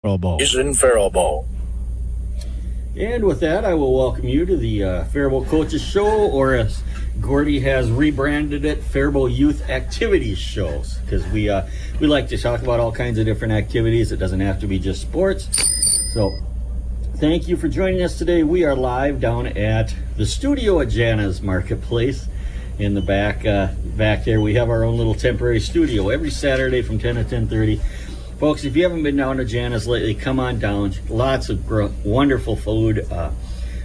Faribault. And with that, I will welcome you to the Faribault Coaches Show, or as Gordy has rebranded it, Faribault Youth Activities Shows, because we like to talk about all kinds of different activities. It doesn't have to be just sports. So thank you for joining us today. We are live down at the studio at Jana's Marketplace. In the back there, we have our own little temporary studio every Saturday from 10 to 10:30. Folks, if you haven't been down to Jana's lately, come on down. Lots of wonderful food.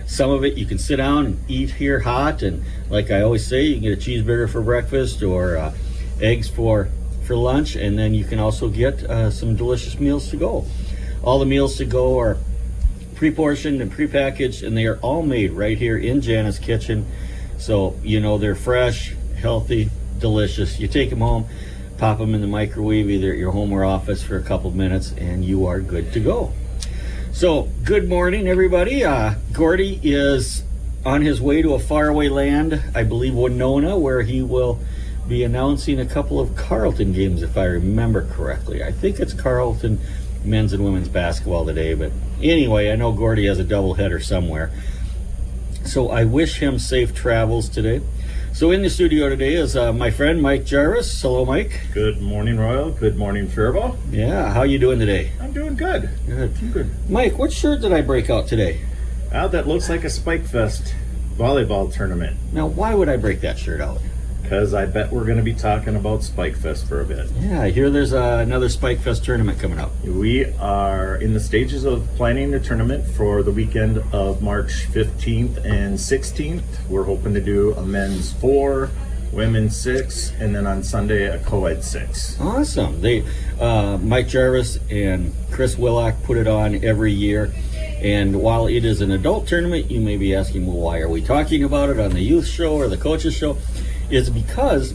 Some of it you can sit down and eat here hot, and like I always say, you can get a cheeseburger for breakfast or eggs for lunch, and then you can also get some delicious meals to go. All the meals to go are pre-portioned and pre-packaged, and they are all made right here in Jana's kitchen. So, you know, they're fresh, healthy, delicious. You take them home, pop them in the microwave, either at your home or office for a couple of minutes, and you are good to go. So, good morning, everybody. Gordy is on his way to a faraway land, I believe Winona, where he will be announcing a couple of Carleton games, if I remember correctly. I think it's Carleton men's and women's basketball today, but anyway, I know Gordy has a doubleheader somewhere. So I wish him safe travels today. So in the studio today is my friend Mike Jarvis. Hello, Mike. Good morning, Royal. Good morning, Faribault. Yeah, how you doing today? I'm doing good. Good. Mike, what shirt did I break out today? That looks like a Spike Fest volleyball tournament. Now, why would I break that shirt out? Because I bet we're going to be talking about Spike Fest for a bit. Yeah, I hear there's another Spike Fest tournament coming up. We are in the stages of planning the tournament for the weekend of March 15th and 16th. We're hoping to do a men's 4, women's 6, and then on Sunday a co-ed 6. Awesome. Mike Jarvis and Chris Willock put it on every year. And while it is an adult tournament, you may be asking, well, why are we talking about it on the youth show or the coaches show? Is because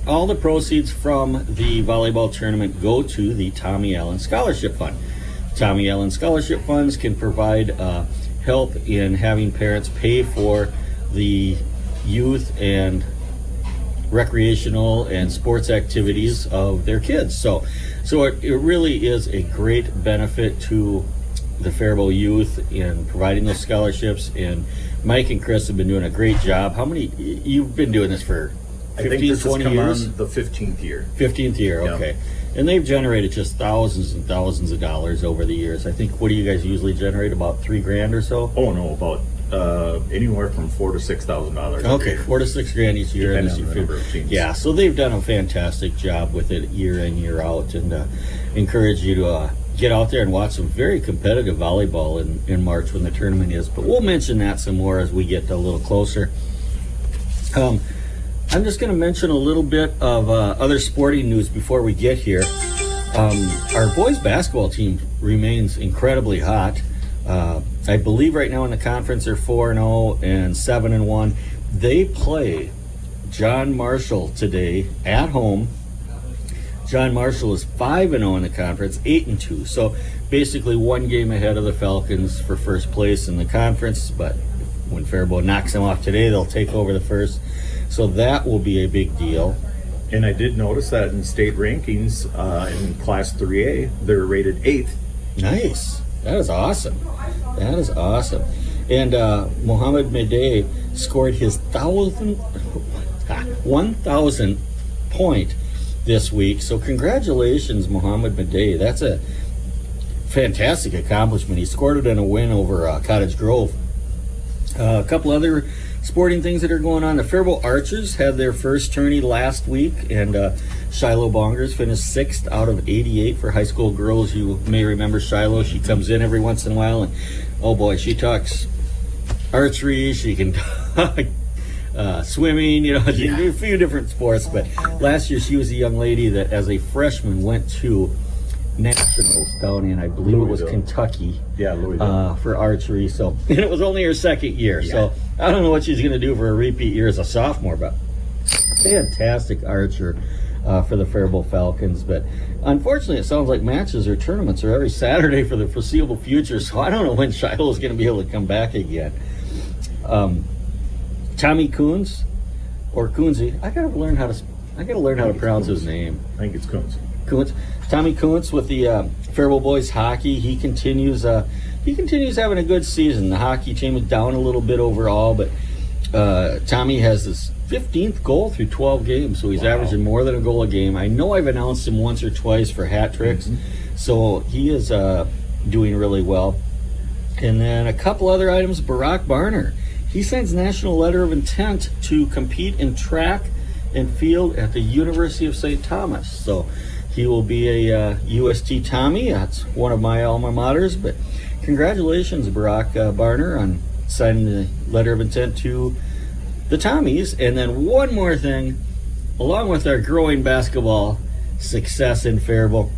all the proceeds from the volleyball tournament go to the Tommy Allen Scholarship Fund. Tommy Allen Scholarship Funds can provide help in having parents pay for the youth and recreational and sports activities of their kids. So it really is a great benefit to the Faribault youth in providing those scholarships, and Mike and Chris have been doing a great job. How many, you've been doing this for 15, 20 years? On the 15th year. 15th year, okay. Yeah. And they've generated just thousands and thousands of dollars over the years. I think, what do you guys usually generate, about $3,000 or so? Oh no, about anywhere from $4,000 to $6,000. Okay, $4,000 to $6,000 each year. Depending on the number of teams. Yeah, so they've done a fantastic job with it year in, year out, and encourage you to get out there and watch some very competitive volleyball in March when the tournament is. But we'll mention that some more as we get a little closer. I'm just going to mention a little bit of other sporting news before we get here. Our boys basketball team remains incredibly hot. I believe right now in the conference they're 4-0 and 7-1. They play John Marshall today at home. John Marshall is 5-0 in the conference, 8-2. So basically one game ahead of the Falcons for first place in the conference. But when Faribault knocks them off today, they'll take over the first. So that will be a big deal. And I did notice that in state rankings in Class 3A, they're rated 8th. Nice. That is awesome. That is awesome. And Mohammed Medei scored his 1,000th point this week. So congratulations, Mohammed Medei. That's a fantastic accomplishment. He scored it in a win over Cottage Grove. A couple other sporting things that are going on. The Faribault Archers had their first tourney last week, and Shiloh Bongers finished 6th out of 88 for high school girls. You may remember Shiloh. She comes in every once in a while, and oh boy, she talks archery. She can talk swimming, you know, she can do a few different sports. But last year she was a young lady that as a freshman went to nationals down in, I believe it was Kentucky, Louisville, for archery. So, and it was only her second year. Yeah. So I don't know what she's going to do for a repeat year as a sophomore, but fantastic archer for the Faribault Falcons. But unfortunately, it sounds like matches or tournaments are every Saturday for the foreseeable future. So I don't know when Shiloh is going to be able to come back again. Tommy Coons, or Coonsey, I gotta learn how to pronounce his name. I think it's Coons. Tommy Kuntz with the Faribault boys hockey, he continues having a good season. The hockey team is down a little bit overall, but Tommy has his 15th goal through 12 games, so he's averaging more than a goal a game. I know I've announced him once or twice for hat tricks, so he is doing really well. And then a couple other items. Barack Barner, he signs national letter of intent to compete in track and field at the University of St. Thomas. So he will be a UST Tommy. That's one of my alma maters. But congratulations, Barack Barner, on signing the letter of intent to the Tommies. And then one more thing, along with our growing basketball success in Faribault,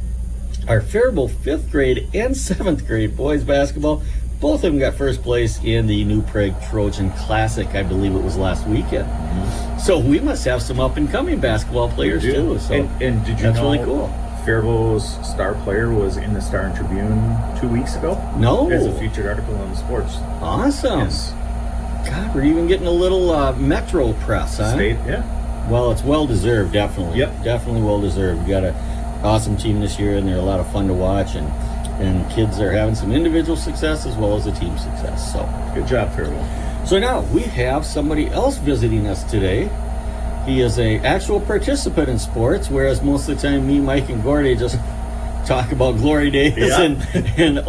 our Faribault 5th grade and 7th grade boys basketball, both of them got first place in the New Prague Trojan Classic. I believe it was last weekend. So we must have some up-and-coming basketball players too. So and did you that's know really cool. Faribault's star player was in the Star and Tribune 2 weeks ago? No. As a featured article on the sports. Awesome. Yes. God, we're even getting a little Metro press, huh? State, yeah. Well, it's well-deserved, definitely. Yep. Definitely well-deserved. We got an awesome team this year, and they're a lot of fun to watch, and kids are having some individual success as well as a team success. So Good job, Faribault. So now we have somebody else visiting us today. He is a actual participant in sports, whereas most of the time me, Mike, and Gordy just talk about glory days and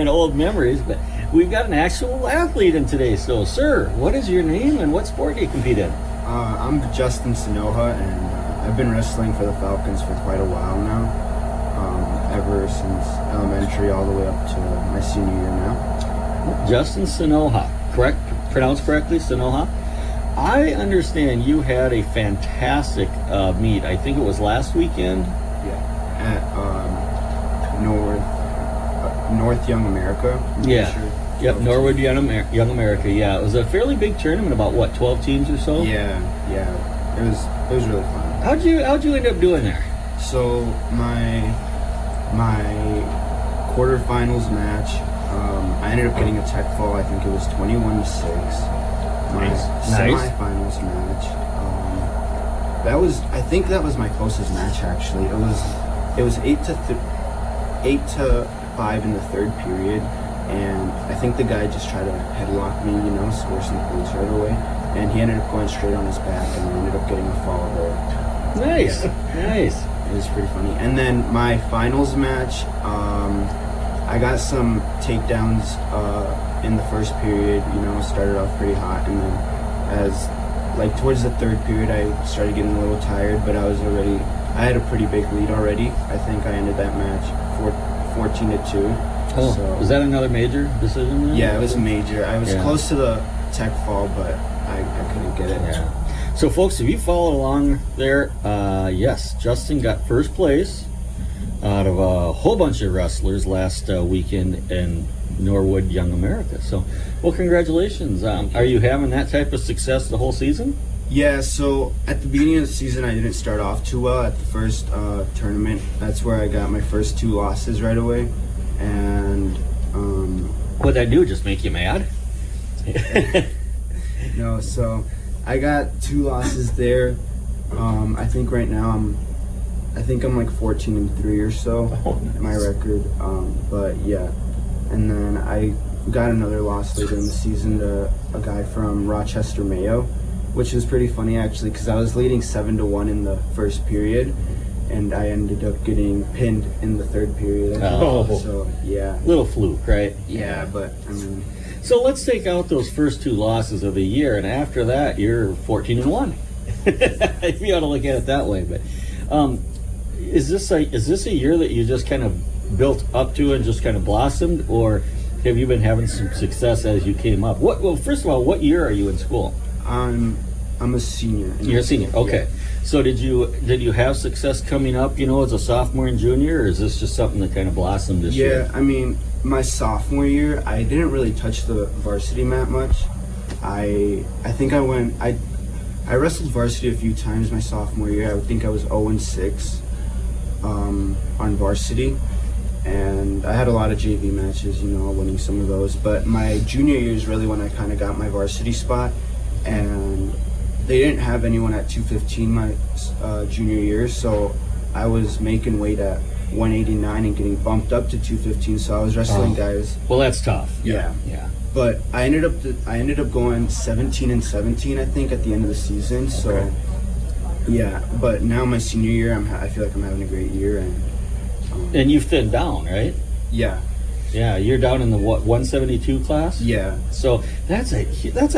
old memories. But we've got an actual athlete in today. So, sir, what is your name and what sport do you compete in? I'm Justin Sanoja, and I've been wrestling for the Falcons for quite a while now, ever since elementary all the way up to my senior year now. Justin Sanoja, correct? Pronounced correctly, Sanoja? I understand you had a fantastic meet. I think it was last weekend. Yeah, at Norwood Young America. I'm Yeah. sure. Yep, Norwood Young America. Yeah, it was a fairly big tournament. About what, 12 teams or so? Yeah. It was really fun. How'd you end up doing there? So my quarterfinals match, I ended up getting a tech fall. I think it was 21-6. My Nice. semifinals match, I think that was my closest match actually. It was 8-5 in the third period, and I think the guy just tried to headlock me, score some points right away, and he ended up going straight on his back, and I ended up getting a fall there. Nice. It was pretty funny. And then my finals match, I got some takedowns in the first period, started off pretty hot, and then towards the third period I started getting a little tired, but I had a pretty big lead already. I think I ended that match 14-2. Oh, so, was that another major decision then? yeah, it was major. I was Yeah. close to the tech fall, but I couldn't get it. Yeah. So, folks, if you followed along there, yes, Justin got first place out of a whole bunch of wrestlers last weekend in Norwood Young America. So, well, congratulations. Are you having that type of success the whole season? Yeah, so at the beginning of the season, I didn't start off too well at the first tournament. That's where I got my first 2 losses right away. And What'd that do? Just make you mad? no, so I got 2 losses there. I think right now I'm like 14-3 or so, Oh, nice. my record. But yeah, and then I got another loss later in the season to a guy from Rochester, Mayo, which was pretty funny actually, because I was leading 7-1 in the first period, and I ended up getting pinned in the third period. Oh. So yeah, Little fluke, right? yeah, but I mean, So let's take out those first 2 losses of the year, and after that, you're 14-1. If you ought to look at it that way, but is this a year that you just kind of built up to and just kind of blossomed, or have you been having some success as you came up? Well, first of all, what year are you in school? I'm a senior. You're a senior, okay. So did you have success coming up, as a sophomore and junior, or is this just something that kind of blossomed this year? Yeah, I mean, my sophomore year, I didn't really touch the varsity mat much. I think I wrestled varsity a few times my sophomore year. I think I was 0-6 on varsity, and I had a lot of JV matches, winning some of those. But my junior year is really when I kind of got my varsity spot, and they didn't have anyone at 215 my junior year, so I was making weight at 189 and getting bumped up to 215. So I was wrestling guys. Well, that's tough. Yeah. But I ended up going 17-17, I think, at the end of the season. So Okay. yeah. But now my senior year, I feel like I'm having a great year, And you've thinned down, right? yeah, Yeah, you're down in the 172 class. yeah, So that's a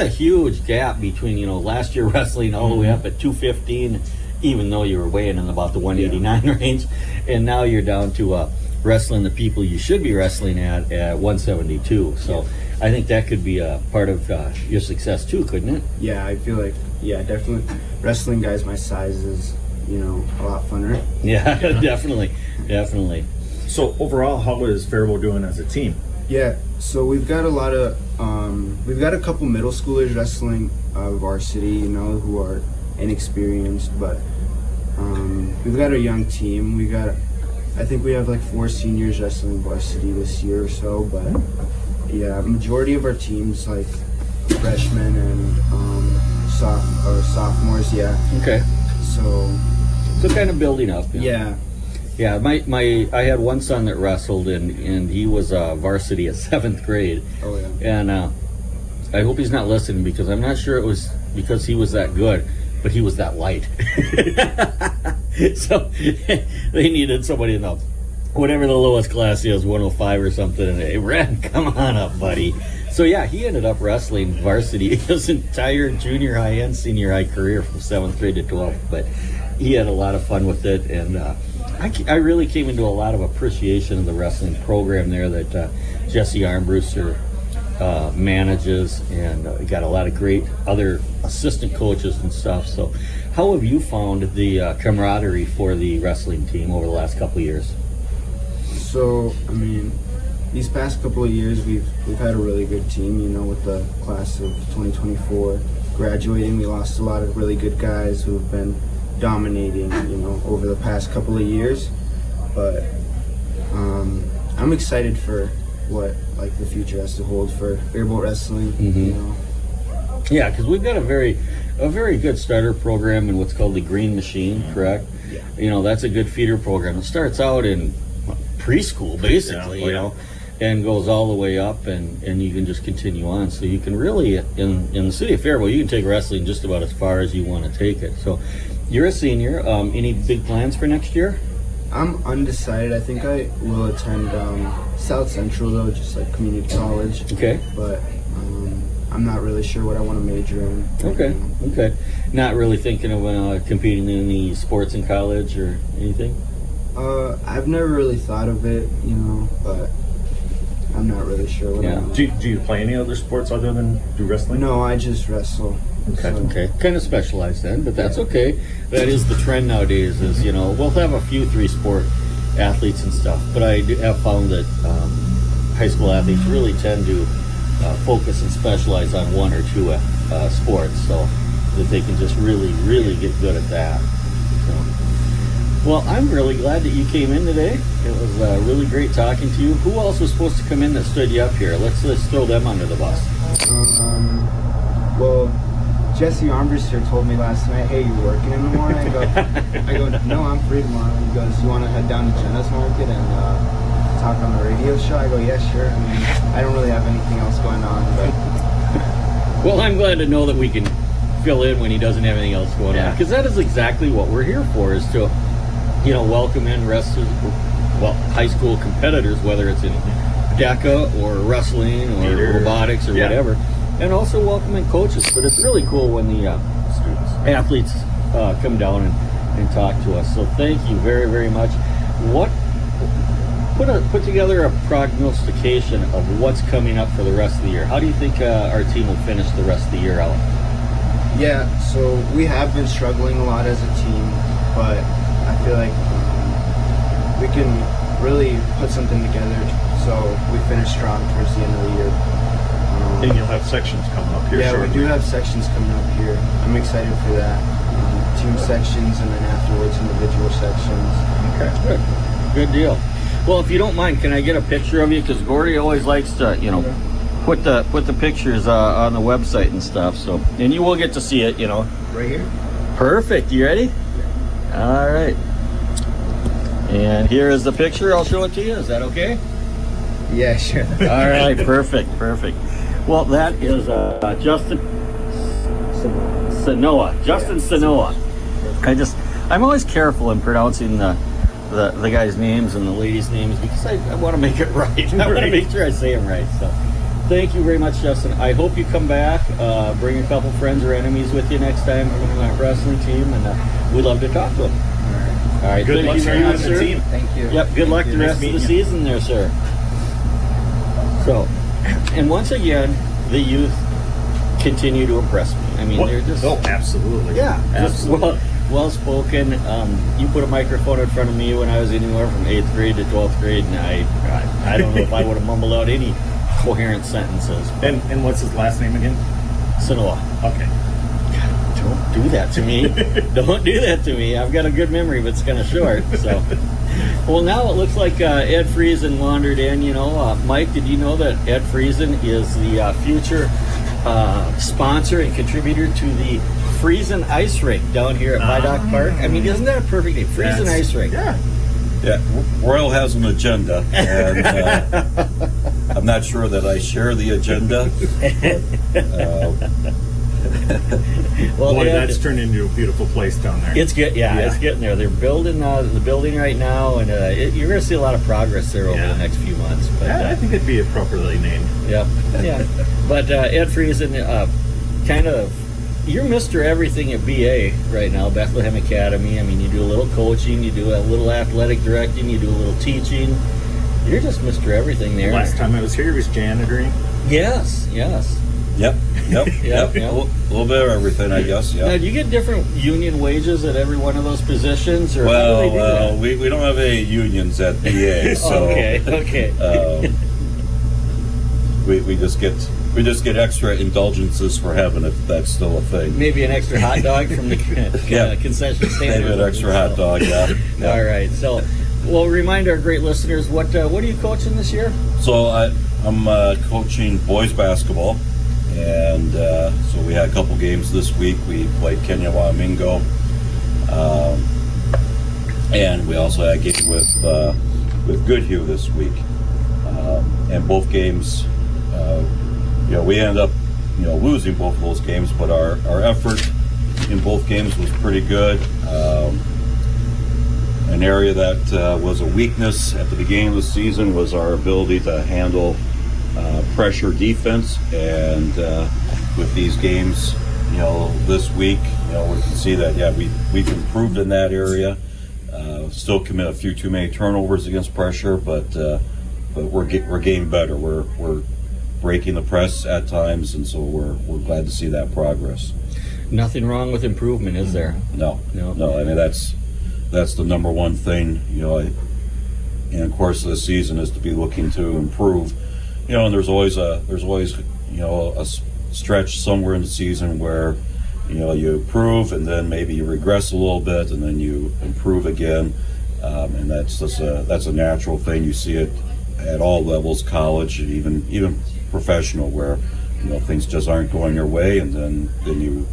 huge gap between last year wrestling all the way up at 215, even though you were weighing in about the 189 range, and now you're down to wrestling the people you should be wrestling at 172. So I think that could be a part of your success too, couldn't it? yeah. I feel like definitely wrestling guys my size is a lot funner. Yeah, definitely. So overall, how is Faribault doing as a team? Yeah, so we've got a couple middle schoolers wrestling varsity, who are inexperienced, but we've got a young team. I think we have like 4 seniors wrestling varsity this year or so, but yeah, majority of our teams like freshmen and sophomores. Yeah. Okay. So kind of building up. yeah. Yeah, I had one son that wrestled, and he was varsity at 7th grade. Oh yeah. And I hope he's not listening, because I'm not sure it was because he was that good, but he was that light. So they needed somebody in the, whatever the lowest class is, 105 or something. And hey, Red, come on up, buddy. So yeah, he ended up wrestling varsity his entire junior high and senior high career from 7th grade to 12th. But he had a lot of fun with it, and I really came into a lot of appreciation of the wrestling program there that Jesse Armbruster manages, and got a lot of great other assistant coaches and stuff. So how have you found the camaraderie for the wrestling team over the last couple of years? So I mean, these past couple of years we've had a really good team. With the class of 2024 graduating, we lost a lot of really good guys who have been dominating, over the past couple of years. But I'm excited for what the future has to hold for Faribault wrestling. Yeah, because we've got a very good starter program in what's called the Green Machine, correct? Yeah. That's a good feeder program. It starts out in preschool, basically, and goes all the way up, and you can just continue on. So you can really, in the city of Faribault, you can take wrestling just about as far as you want to take it. So you're a senior. Any big plans for next year? I'm undecided. I think I will attend South Central, though, just like community college. Okay. But I'm not really sure what I want to major in. Okay. Not really thinking of competing in any sports in college or anything? I've never really thought of it, but I'm not really sure what I want. Do you play any other sports other than do wrestling? No, I just wrestle. Okay. Okay, kind of specialized then, but that's okay. That is the trend nowadays. Is we'll have a few 3-sport athletes and stuff, but I have found that high school athletes really tend to focus and specialize on 1 or 2 sports, so that they can just really get good at that. So, well, I'm really glad that you came in today. It was really great talking to you. Who else was supposed to come in that stood you up here? Let's throw them under the bus. Well, Jesse Armbruster told me last night, "Hey, you working in the morning?" I go, "No, I'm free tomorrow." He goes, "You want to head down to Jenna's Market and talk on the radio show?" I go, "Yeah, sure." I mean, I don't really have anything else going on, but well, I'm glad to know that we can fill in when he doesn't have anything else going on, because that is exactly what we're here for, is to welcome in high school competitors, whether it's in DECA or wrestling or robotics or whatever. And also welcoming coaches. But it's really cool when the athletes come down and talk to us. So thank you very, very much. Put together a prognostication of what's coming up for the rest of the year. How do you think our team will finish the rest of the year out? Yeah, so we have been struggling a lot as a team, but I feel like we can really put something together so we finish strong towards the end of the year. And you'll have sections coming up here. Yeah, shortly. we do have sections coming up here. I'm excited for that. Team sections, and then afterwards individual sections. Okay, good deal. Well, if you don't mind, can I get a picture of you? Because Gordy always likes to, put the pictures on the website and stuff. So, and you will get to see it, Right here? Perfect. You ready? All right. And here is the picture. I'll show it to you. Is that okay? Yeah, sure. All right, perfect. Well, that is Justin Sanoja. Justin Sanoja. I'm always careful in pronouncing the guys' names and the ladies' names because I want to make it right. I want to make sure I say them right. So, thank you very much, Justin. I hope you come back. Bring a couple friends or enemies with you next time on the wrestling team, and we'd love to talk to them. All right. Good luck to you and the team. Thank you. Yep. Good luck the rest of the season there, sir. So, and once again, the youth continue to impress me. I mean, they're just absolutely. Yeah, absolutely. Well spoken. You put a microphone in front of me when I was anywhere from 8th grade to 12th grade, and I don't know if I would have mumbled out any coherent sentences. And what's his last name again? Sanoja. Okay. Don't do that to me. Don't do that to me. I've got a good memory, but it's kind of short. So, well, now it looks like Ed Friesen wandered in. You know, Mike, did you know that Ed Friesen is the future sponsor and contributor to the Friesen Ice Rink down here at Vidoc Park? I mean, isn't that a perfect name? Friesen Ice Rink. Yeah. Yeah, Royal has an agenda, and I'm not sure that I share the agenda. Well, Boy, Ed, that's turned into a beautiful place down there. it's good. Yeah, it's getting there. They're building the building right now, and you're going to see a lot of progress there over the next few months. But I think it'd be appropriately named. yeah. But Ed Friesen, kind of, you're Mr. Everything at BA right now, Bethlehem Academy. I mean, you do a little coaching, you do a little athletic directing, you do a little teaching. You're just Mr. Everything there. Last time I was here, he was janitoring. Yes. Yep. Yep. A little bit of everything, I guess. Now, Yeah. do you get different union wages at every one of those positions, or how do they do that? We don't have any unions at BA, so Okay. we just get extra indulgences for heaven, if that's still a thing. Maybe an extra hot dog from the concession stand. Maybe an extra hot dog. Yeah. All right. So, well, remind our great listeners what are you coaching this year? So I'm coaching boys basketball, and so we had a couple games this week. We played Kenya Wamingo, and we also had a game with Goodhue this week, and both games. We ended up, losing both of those games, but our effort in both games was pretty good. An area that was a weakness at the beginning of the season was our ability to handle pressure defense, and with these games, this week, we can see that we've improved in that area. Still commit a few too many turnovers against pressure, but we're getting better. We're breaking the press at times, and so we're glad to see that progress. Nothing wrong with improvement, is there? No. I mean, that's the number one thing. In the course of the season is to be looking to improve. And there's always a stretch somewhere in the season where you improve, and then maybe you regress a little bit, and then you improve again, and that's a natural thing. You see it at all levels, college and even professional, where things just aren't going your way, and then you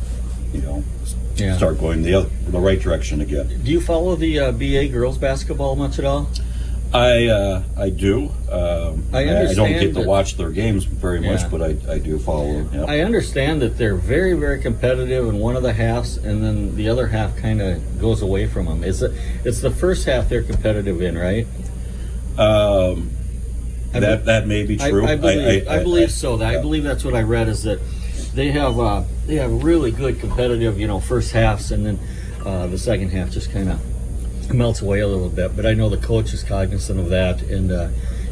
start going the right direction again. Do you follow the BA girls basketball much at all? I do. I understand. I don't get to watch their games very much, but I do follow them. Yeah. I understand that they're very, very competitive in one of the halves, and then the other half kind of goes away from them. It's the first half they're competitive in, right? That may be true. I believe so. I believe that's what I read, is that they have really good competitive, first halves, and then the second half just kind of melts away a little bit. But I know the coach is cognizant of that, and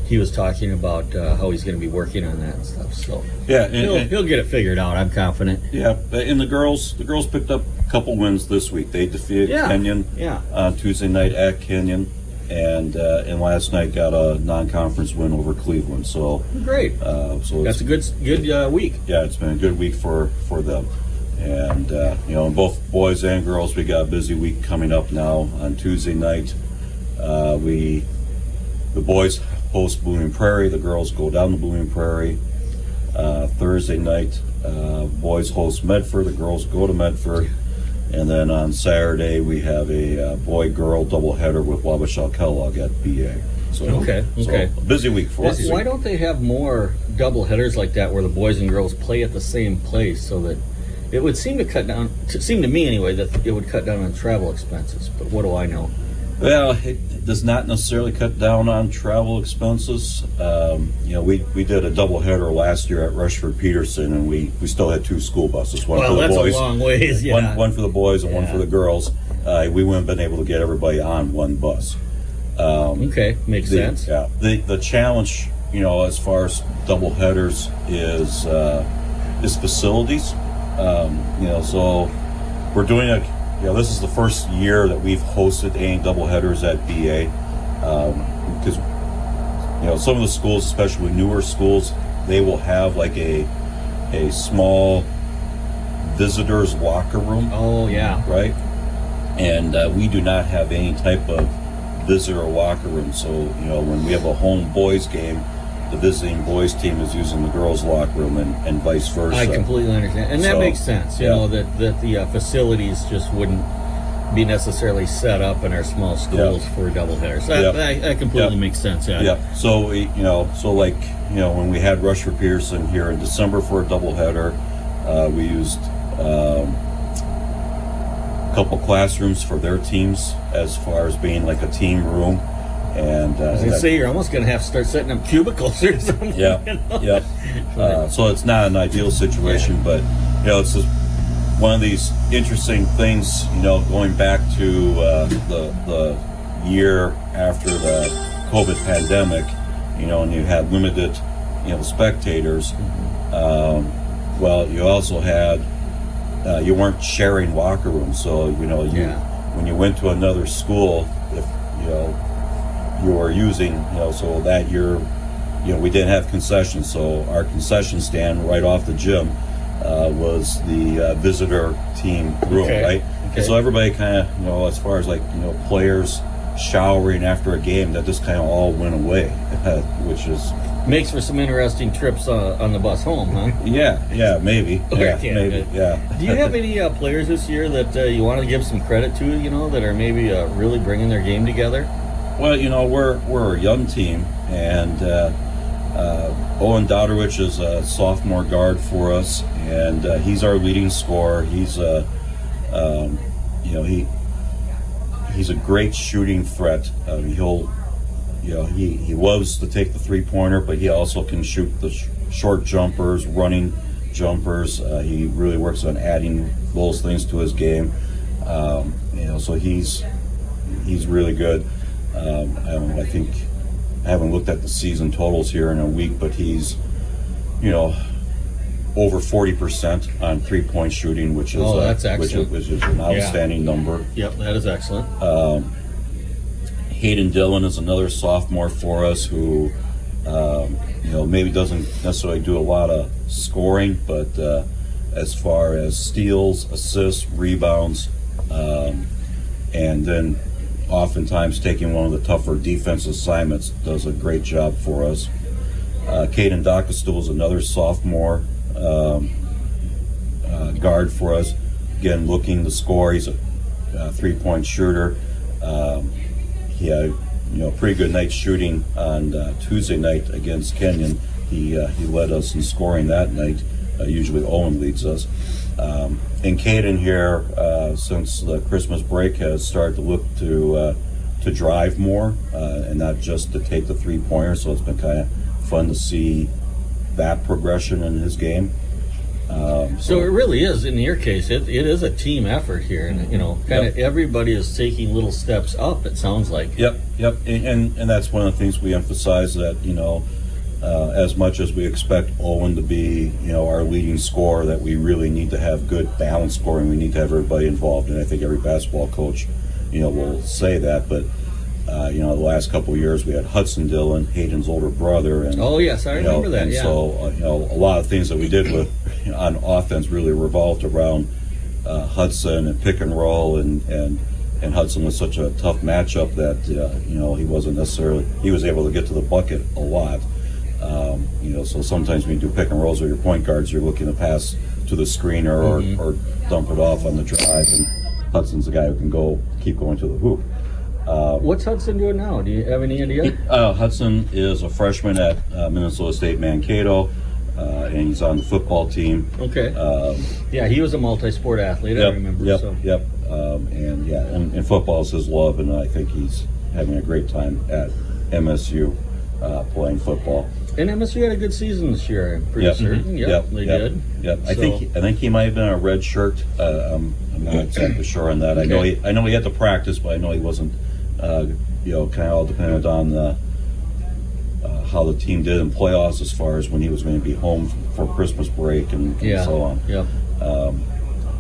he was talking about how he's going to be working on that and stuff. So yeah, he'll get it figured out. I'm confident. Yeah, and the girls picked up a couple wins this week. They defeated Kenyon on Tuesday night at Kenyon. And last night got a non-conference win over Cleveland. So great. So that's a good week. Yeah, it's been a good week for them. And both boys and girls, we got a busy week coming up now. On Tuesday night, the boys host Blooming Prairie. The girls go down to Blooming Prairie. Thursday night, boys host Medford. The girls go to Medford. And then on Saturday, we have a boy-girl doubleheader with Wabasha Kellogg at BA. So, Okay. so a busy week for us. Why don't they have more double headers like that where the boys and girls play at the same place, so that it would seem to cut down, seem to me anyway, that it would cut down on travel expenses, but what do I know? Well, it does not necessarily cut down on travel expenses. We did a doubleheader last year at Rushford Peterson, and we still had 2 school buses. One for the that's boys, a long ways, yeah. one for the boys and one Yeah. for the girls. We wouldn't have been able to get everybody on one bus. Okay, makes sense. Yeah. The challenge, as far as double headers is facilities. So we're doing this is the first year that we've hosted any double headers at BA, because some of the schools, especially newer schools, they will have like a small visitors locker room. Oh yeah. Right? And we do not have any type of visitor locker room. So, when we have a home boys game, the visiting boys team is using the girls' locker room and vice versa. I completely understand. And that makes sense, that the facilities just wouldn't be necessarily set up in our small schools for double headers. That completely makes sense, yeah. Yeah. So, when we had Rushford Pearson here in December for a double header, we used a couple classrooms for their teams as far as being like a team room. And I was going to say, you're almost going to have to start setting up cubicles or something. Yeah. So it's not an ideal situation, but it's just one of these interesting things. Going back to the year after the COVID pandemic, and you had limited, spectators. Well, you also had you weren't sharing locker rooms, so when you went to another school, if you were using, so that year, we didn't have concessions, so our concession stand right off the gym was the visitor team room, right? And so everybody kind of, as far as players showering after a game, that just kind of all went away, which is makes for some interesting trips on the bus home, huh? Yeah, maybe. Maybe. Do you have any players this year that you want to give some credit to, that are maybe really bringing their game together? Well, we're a young team, and Owen Dodderich is a sophomore guard for us, and he's our leading scorer. He's he's a great shooting threat. He loves to take the 3-pointer, but he also can shoot the short jumpers, running jumpers. He really works on adding those things to his game. So he's really good. I think I haven't looked at the season totals here in a week, but he's, over 40% on 3-point shooting, which is that's excellent. Which is an outstanding number. Yep, that is excellent. Hayden Dillon is another sophomore for us who, maybe doesn't necessarily do a lot of scoring, but as far as steals, assists, rebounds, and then oftentimes taking one of the tougher defense assignments, does a great job for us. Caden Dockastul is another sophomore guard for us. Again, looking to score. He's a 3-point shooter. He had a pretty good night shooting on Tuesday night against Kenyon. He led us in scoring that night. Usually Owen leads us. And Caden here, since the Christmas break, has started to look to drive more and not just to take the 3-pointer. So it's been kind of fun to see that progression in his game. So it really is, in your case, it is a team effort here, and kind of everybody is taking little steps up. It sounds like. Yep, and that's one of the things we emphasize, that as much as we expect Owen to be our leading scorer, that we really need to have good balanced scoring. We need to have everybody involved, and I think every basketball coach will say that. But the last couple of years we had Hudson Dillon, Hayden's older brother, and oh yes, I remember that. And yeah. So a lot of things that we did with on offense really revolved around Hudson and pick and roll, and Hudson was such a tough matchup that he wasn't necessarily, he was able to get to the bucket a lot. So sometimes when you do pick and rolls with your point guards, you're looking to pass to the screener or dump it off on the drive, and Hudson's a guy who can keep going to the hoop. What's Hudson doing now? Do you have any idea? Hudson is a freshman at Minnesota State Mankato, and he's on the football team. Okay. Yeah, he was a multi-sport athlete, I remember. Yep. And football is his love, and I think he's having a great time at MSU playing football. And MSU had a good season this year, I'm pretty certain. They did. Yep. I think he might have been a red shirt. I'm not exactly sure on that. Okay. I know he had to practice, but I know he wasn't. Kind of all dependent on how the team did in playoffs as far as when he was going to be home for Christmas break and so on. Yep.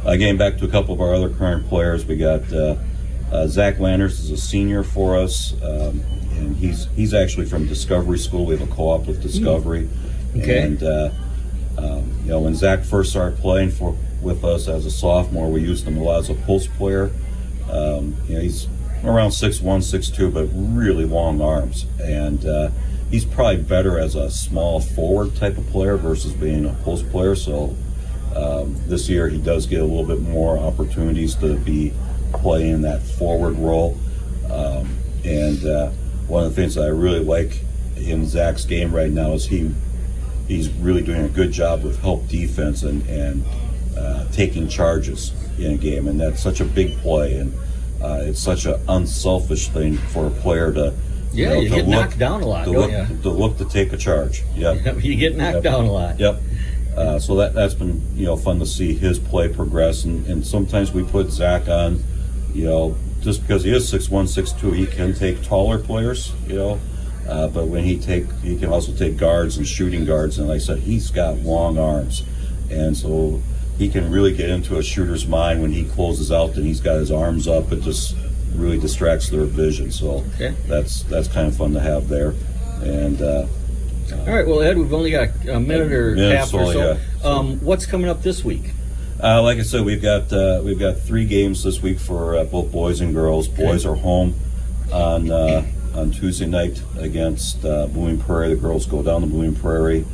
Getting back to a couple of our other current players, we got Zach Landers is a senior for us, and he's actually from Discovery School. We have a co-op with Discovery. Okay. And when Zach first started playing with us as a sophomore, we used him a lot as a post player. He's around 6'1", 6'2", but really long arms, and he's probably better as a small forward type of player versus being a post player. So this year he does get a little bit more opportunities to be playing that forward role. One of the things that I really like in Zach's game right now is he's really doing a good job with help defense and taking charges in a game, and that's such a big play, and it's such an unselfish thing for a player to you get knocked down a lot, to look to take a charge. You get knocked down a lot. Yep. So that's been fun to see his play progress, and sometimes we put Zach on, just because he is 6'1", 6'2", he can take taller players, but when he can also take guards and shooting guards, and like I said, he's got long arms, and so he can really get into a shooter's mind when he closes out and he's got his arms up. It just really distracts their vision. So that's kind of fun to have there. And all right, well, Ed, we've only got a minute or half or so. What's coming up this week? Like I said, we've got 3 games this week for both boys and girls. Boys are home on Tuesday night against Blooming Prairie. The girls go down to Blooming Prairie.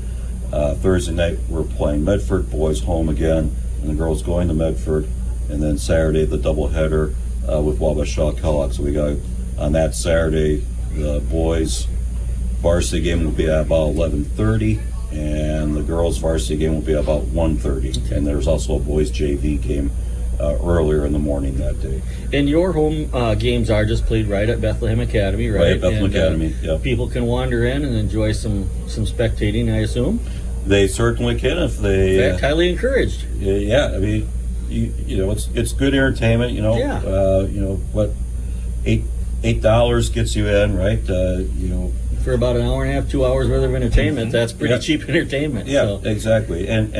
Thursday night we're playing Medford, boys home again, and the girls going to Medford. And then Saturday the doubleheader with Wabasha Kellogg. So we got on that Saturday the boys varsity game will be at about 11:30, and the girls varsity game will be about 1:30. And there's also a boys JV game earlier in the morning that day. And your home games are just played right at Bethlehem Academy, right? Right at Bethlehem Academy, yep. People can wander in and enjoy some spectating, I assume? They certainly can if they... In fact, highly encouraged. Yeah, I mean, it's good entertainment, what, $8 gets you in, right? For about an hour and a half, 2 hours worth of entertainment, that's pretty cheap entertainment. Yeah, exactly. And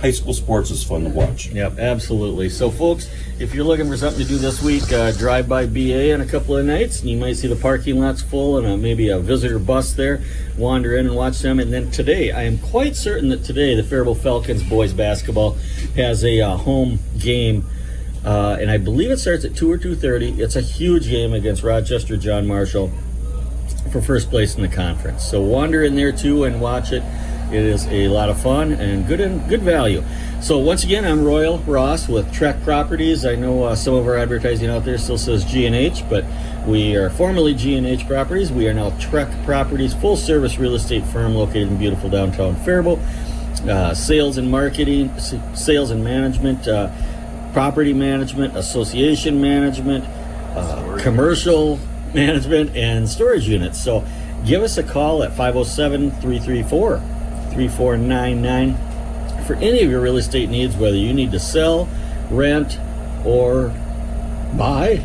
high school sports is fun to watch. Yep, absolutely. So, folks, if you're looking for something to do this week, drive by BA on a couple of nights, and you might see the parking lots full and maybe a visitor bus there. Wander in and watch them. And then today, I am quite certain that today the Faribault Falcons boys basketball has a home game, and I believe it starts at 2 or 2:30. It's a huge game against Rochester John Marshall for first place in the conference. So wander in there too and watch it. It is a lot of fun and good value. So once again, I'm Royal Ross with Trek Properties. I know some of our advertising out there still says G&H, but we are formerly G&H Properties. We are now Trek Properties, full service real estate firm located in beautiful downtown Faribault. Sales and marketing, sales and management, property management, association management, commercial management, and storage units. So give us a call at 507-334-3499 for any of your real estate needs, whether you need to sell, rent, or buy.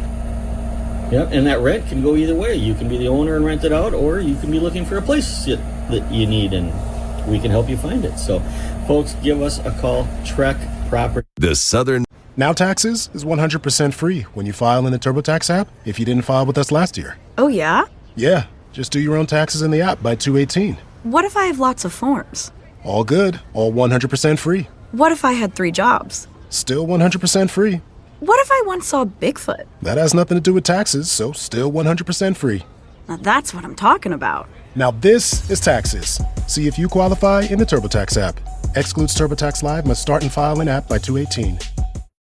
Yep, and that rent can go either way. You can be the owner and rent it out, or you can be looking for a place that you need, and we can help you find it. So, folks, give us a call. Trek Property. Now Taxes is 100% free when you file in the TurboTax app if you didn't file with us last year. Oh, yeah? Yeah, just do your own taxes in the app by 2/18. What if I have lots of forms? All good, all 100% free. What if I had 3 jobs? Still 100% free. What if I once saw Bigfoot? That has nothing to do with taxes, so still 100% free. Now that's what I'm talking about. Now this is taxes. See if you qualify in the TurboTax app. Excludes TurboTax Live, must start and file in app by 2/18.